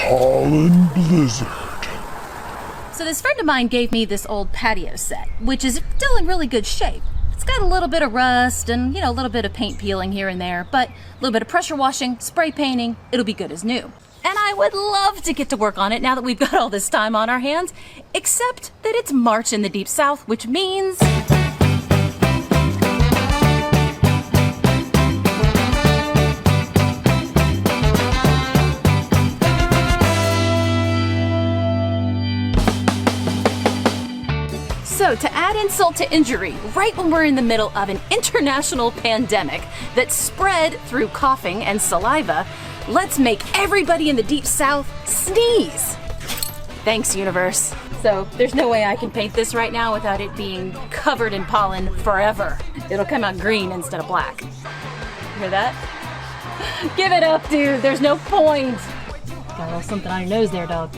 Pollen Blizzard. So this friend of mine gave me this old patio set, which is still in really good shape. It's got a little bit of rust and, a little bit of paint peeling here and there, but a little bit of pressure washing, spray painting, it'll be good as new. And I would love to get to work on it now that we've got all this time on our hands, except that it's March in the Deep South, which means... So, to add insult to injury, right when we're in the middle of an international pandemic that spread through coughing and saliva, let's make everybody in the Deep South sneeze. Thanks, universe. So, there's no way I can paint this right now without it being covered in pollen forever. It'll come out green instead of black. Hear that? Give it up, dude. There's no point. Got a little something on your nose there, dog.